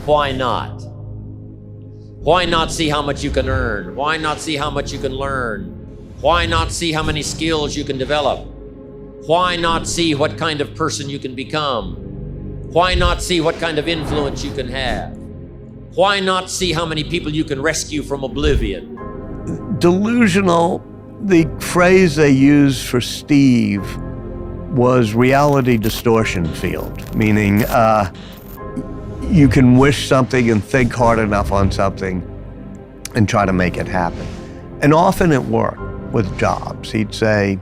Why not? Why not see how much you can earn? Why not see how much you can learn? Why not see how many skills you can develop? Why not see what kind of person you can become? Why not see what kind of influence you can have? Why not see how many people you can rescue from oblivion? Delusional, the phrase they used for Steve was reality distortion field, meaning you can wish something and think hard enough on something and try to make it happen. And often it worked with jobs. He'd say,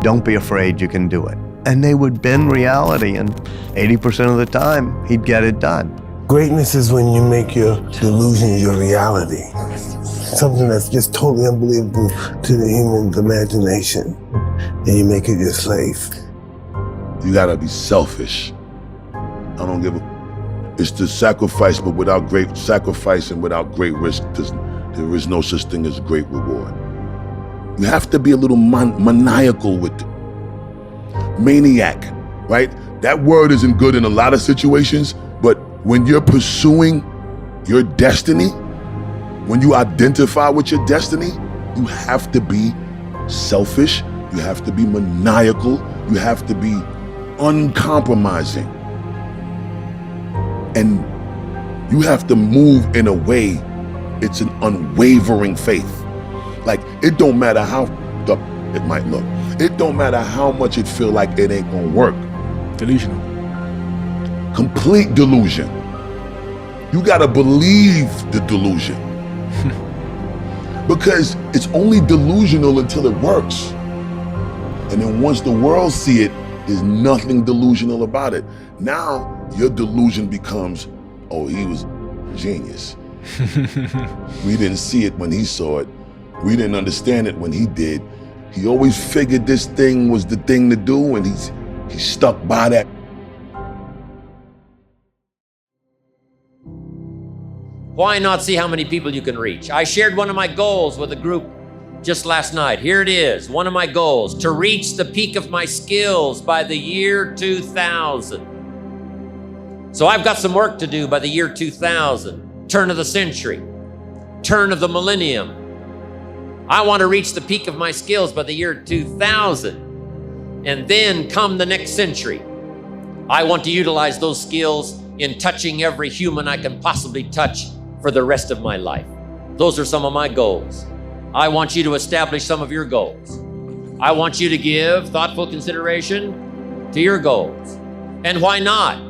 don't be afraid, you can do it. And they would bend reality, and 80% of the time, he'd get it done. Greatness is when you make your delusion your reality. Something that's just totally unbelievable to the human imagination, and you make it your slave. You gotta be selfish. I don't give a... It's the sacrifice, but without great sacrifice and without great risk, there is no such thing as great reward. You have to be a little maniacal with it. Maniac, right? That word isn't good in a lot of situations, but when you're pursuing your destiny, when you identify with your destiny, you have to be selfish, you have to be maniacal, you have to be uncompromising. And you have to move in a way, it's an unwavering faith. Like, it don't matter how up it might look. It don't matter how much it feel like it ain't gonna work. Delusional. Complete delusion. You gotta believe the delusion. Because it's only delusional until it works. And then once the world see it, there's nothing delusional about it. Now, your delusion becomes, oh, he was a genius. We didn't see it when he saw it. We didn't understand it when he did. He always figured this thing was the thing to do, and he stuck by that. Why not see how many people you can reach? I shared one of my goals with a group just last night. Here it is, one of my goals, to reach the peak of my skills by the year 2000. So I've got some work to do by the year 2000, turn of the century, turn of the millennium. I want to reach the peak of my skills by the year 2000. And then come the next century, I want to utilize those skills in touching every human I can possibly touch for the rest of my life. Those are some of my goals. I want you to establish some of your goals. I want you to give thoughtful consideration to your goals. And why not?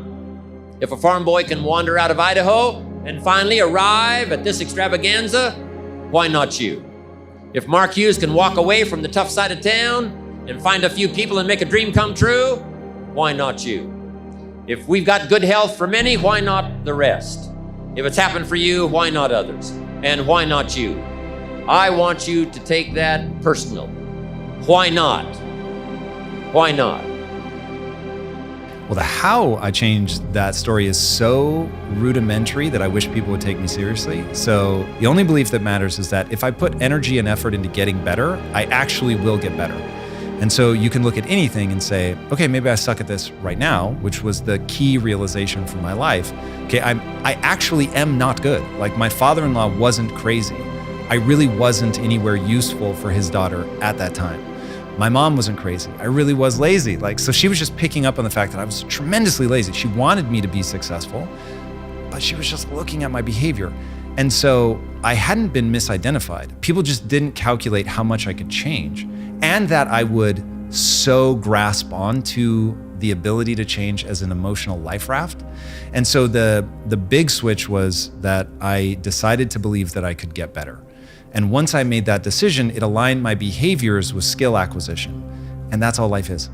If a farm boy can wander out of Idaho and finally arrive at this extravaganza, why not you? If Mark Hughes can walk away from the tough side of town and find a few people and make a dream come true, why not you? If we've got good health for many, why not the rest? If it's happened for you, why not others? And why not you? I want you to take that personal. Why not? Why not? Well, the how I changed that story is so rudimentary that I wish people would take me seriously. So the only belief that matters is that if I put energy and effort into getting better, I actually will get better. And so you can look at anything and say, okay, maybe I suck at this right now, which was the key realization for my life. Okay, I actually am not good. Like, my father-in-law wasn't crazy. I really wasn't anywhere useful for his daughter at that time. My mom wasn't crazy. I really was lazy. So she was just picking up on the fact that I was tremendously lazy. She wanted me to be successful, but she was just looking at my behavior. And so I hadn't been misidentified. People just didn't calculate how much I could change, and that I would so grasp onto the ability to change as an emotional life raft. And so the big switch was that I decided to believe that I could get better. And once I made that decision, it aligned my behaviors with skill acquisition. And that's all life is.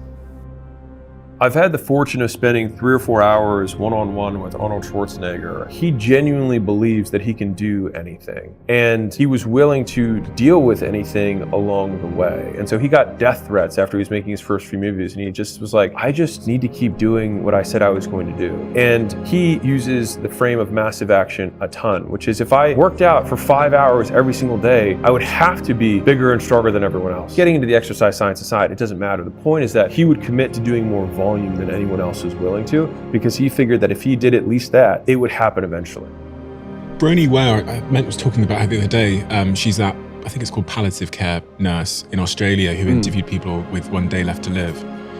I've had the fortune of spending 3 or 4 hours one-on-one with Arnold Schwarzenegger. He genuinely believes that he can do anything. And he was willing to deal with anything along the way. And so he got death threats after he was making his first few movies. And he just was like, I just need to keep doing what I said I was going to do. And he uses the frame of massive action a ton, which is if I worked out for 5 hours every single day, I would have to be bigger and stronger than everyone else. Getting into the exercise science aside, it doesn't matter. The point is that he would commit to doing more volume volume than anyone else is willing to, because he figured that if he did at least that, it would happen eventually. Bronnie Ware, I was talking about her the other day. She's that, I think it's called palliative care nurse in Australia, who interviewed people with 1 day left to live.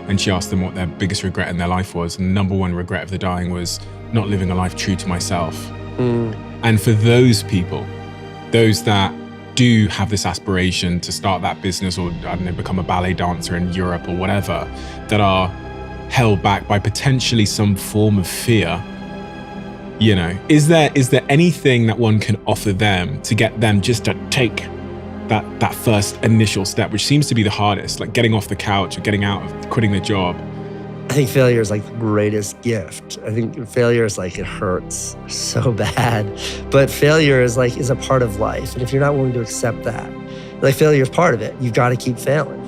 And she asked them what their biggest regret in their life was. And the number one regret of the dying was not living a life true to myself. And for those people, those that do have this aspiration to start that business or, I don't know, become a ballet dancer in Europe or whatever, that are held back by potentially some form of fear, you know, is there anything that one can offer them to get them just to take that first initial step, which seems to be the hardest, like getting off the couch or getting out of quitting the job? I think failure is like the greatest gift. I think failure is like, it hurts so bad, but failure is a part of life. And if you're not willing to accept that, like, failure is part of it. You've got to keep failing.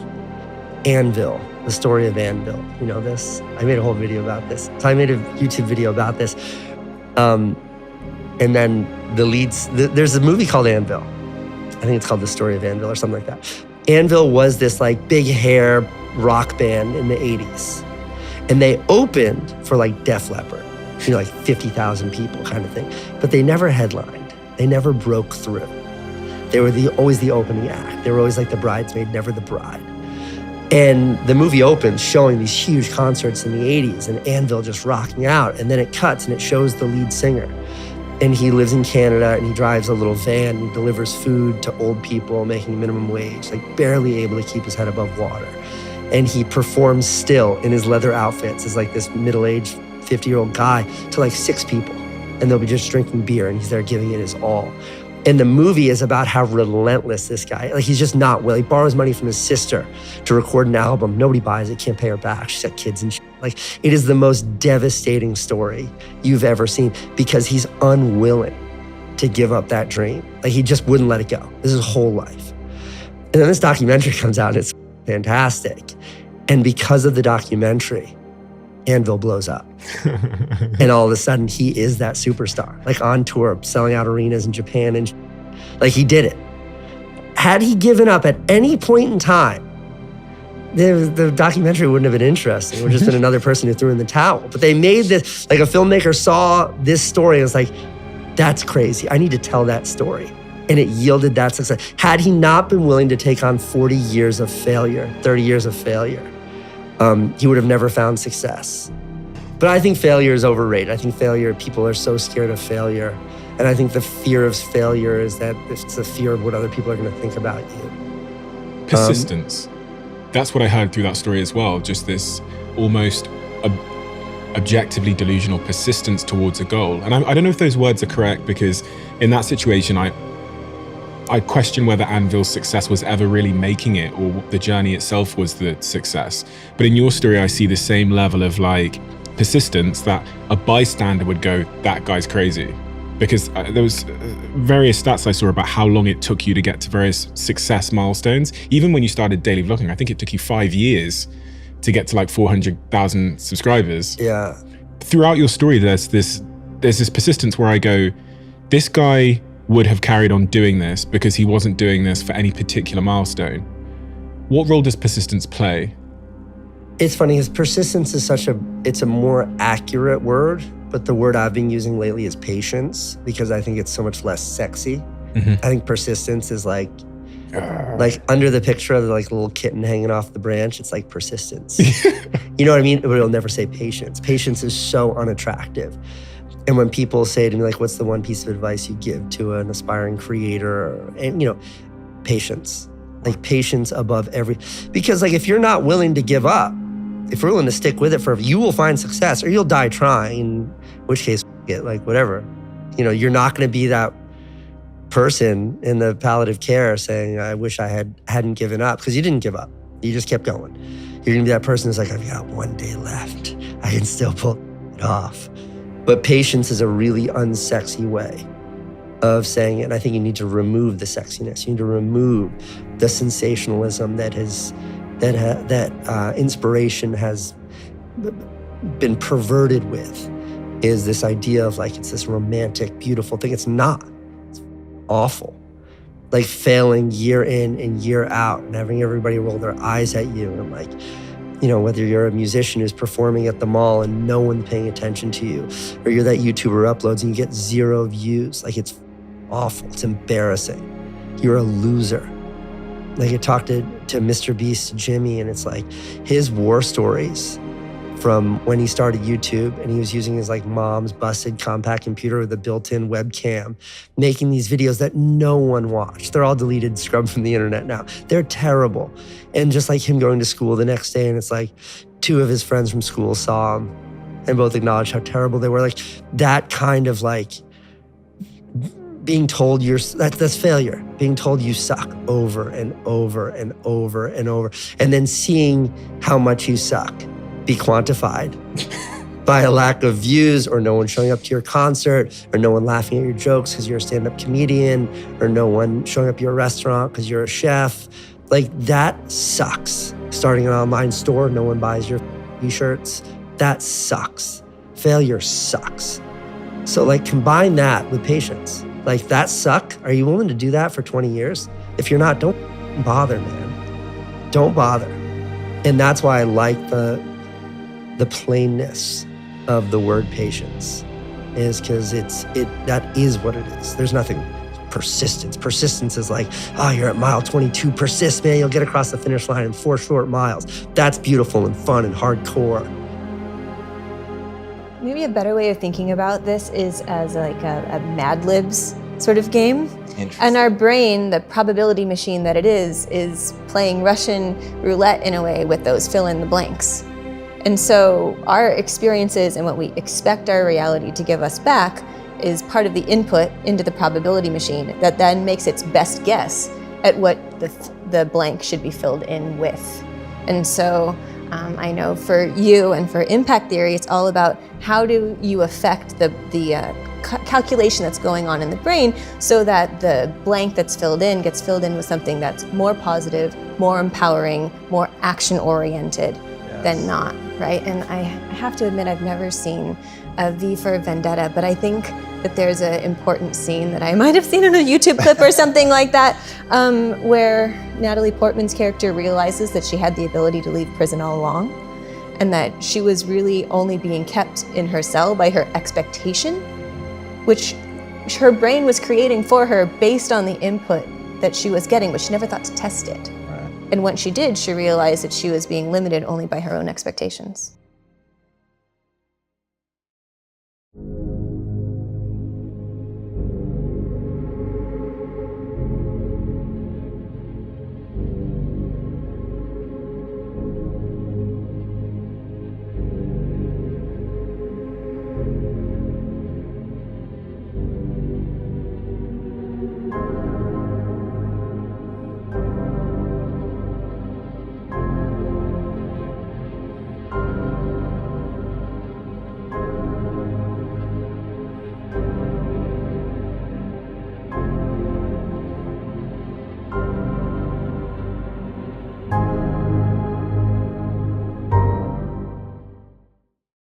Anvil, the story of Anvil, you know this? I made a whole video about this. So I made a YouTube video about this. And then there's a movie called Anvil. I think it's called The Story of Anvil or something like that. Anvil was this like big hair rock band in the 80s. And they opened for like Def Leppard, you know, like 50,000 people kind of thing. But they never headlined. They never broke through. They were always the opening act. They were always like the bridesmaid, never the bride. And the movie opens showing these huge concerts in the 80s and Anvil just rocking out. And then it cuts and it shows the lead singer. And he lives in Canada and he drives a little van. And he delivers food to old people making minimum wage, like barely able to keep his head above water. And he performs still in his leather outfits as like this middle-aged 50-year-old guy to like 6 people. And they'll be just drinking beer and he's there giving it his all. And the movie is about how relentless this guy, like, he's just not willing. He borrows money from his sister to record an album. Nobody buys it, can't pay her back. She's got kids and shit. Like, it is the most devastating story you've ever seen because he's unwilling to give up that dream. Like, he just wouldn't let it go. This is his whole life. And then this documentary comes out and it's fantastic. And because of the documentary, Anvil blows up. And all of a sudden, he is that superstar, like on tour, selling out arenas in Japan. And like, he did it. Had he given up at any point in time, the documentary wouldn't have been interesting. It would have just been another person who threw in the towel. But they made this, like, a filmmaker saw this story and was like, that's crazy. I need to tell that story. And it yielded that success. Had he not been willing to take on 40 years of failure, 30 years of failure, he would have never found success. But I think failure is overrated. I think people are so scared of failure. And I think the fear of failure is that it's a fear of what other people are going to think about you. Persistence. That's what I heard through that story as well. Just this almost objectively delusional persistence towards a goal. And I don't know if those words are correct, because in that situation, I question whether Anvil's success was ever really making it, or the journey itself was the success. But in your story, I see the same level of like persistence that a bystander would go, that guy's crazy. Because there was various stats I saw about how long it took you to get to various success milestones. Even when you started daily vlogging, I think it took you 5 years to get to like 400,000 subscribers. Yeah. Throughout your story, there's this persistence where I go, this guy would have carried on doing this because he wasn't doing this for any particular milestone. What role does persistence play? It's funny, because persistence is it's a more accurate word, but the word I've been using lately is patience, because I think it's so much less sexy. Mm-hmm. I think persistence is like under the picture of the like little kitten hanging off the branch, it's like persistence. You know what I mean? But it'll never say patience. Patience is so unattractive. And when people say to me, like, what's the one piece of advice you give to an aspiring creator? And, you know, patience. Like, patience above because, like, if you're not willing to give up, if you're willing to stick with it you will find success, or you'll die trying, in which case, like, whatever. You know, you're not going to be that person in the palliative care saying, I wish I hadn't given up, because you didn't give up. You just kept going. You're going to be that person who's like, I've got 1 day left. I can still pull it off. But patience is a really unsexy way of saying it. And I think you need to remove the sexiness. You need to remove the sensationalism that inspiration has been perverted with, is this idea of like, it's this romantic, beautiful thing. It's not. It's awful. Like failing year in and year out and having everybody roll their eyes at you. And I'm like, whether you're a musician who's performing at the mall and no one's paying attention to you, or you're that YouTuber uploads and you get 0 views. Like, it's awful. It's embarrassing. You're a loser. Like, I talked to Mr. Beast, Jimmy, and it's like his war stories from when he started YouTube, and he was using his like mom's busted compact computer with a built-in webcam, making these videos that no one watched. They're all deleted, scrubbed from the internet now. They're terrible. And just like him going to school the next day, and it's like 2 of his friends from school saw him and both acknowledged how terrible they were. Like, that kind of like being told that's failure. Being told you suck over and over and over and over, and then seeing how much you suck be quantified by a lack of views, or no one showing up to your concert, or no one laughing at your jokes because you're a stand-up comedian, or no one showing up at your restaurant because you're a chef. Like, that sucks. Starting an online store, no one buys your t-shirts. That sucks. Failure sucks. So like, combine that with patience. Like, that suck. Are you willing to do that for 20 years? If you're not, don't bother, man. Don't bother. And that's why I like the plainness of the word patience, is because that is what it is. There's nothing persistence. Persistence is like, oh, you're at mile 22, persist, man, you'll get across the finish line in 4 short miles. That's beautiful and fun and hardcore. Maybe a better way of thinking about this is as like a Mad Libs sort of game. And our brain, the probability machine that it is playing Russian roulette in a way with those fill in the blanks. And so our experiences and what we expect our reality to give us back is part of the input into the probability machine that then makes its best guess at what the blank should be filled in with. And so I know for you and for impact theory, it's all about how do you affect the calculation that's going on in the brain so that the blank that's filled in gets filled in with something that's more positive, more empowering, more action-oriented than not, right? And I have to admit, I've never seen a V for Vendetta, but I think that there's an important scene that I might have seen in a YouTube clip or something like that, where Natalie Portman's character realizes that she had the ability to leave prison all along, and that she was really only being kept in her cell by her expectation, which her brain was creating for her based on the input that she was getting, but she never thought to test it. And when she did, she realized that she was being limited only by her own expectations.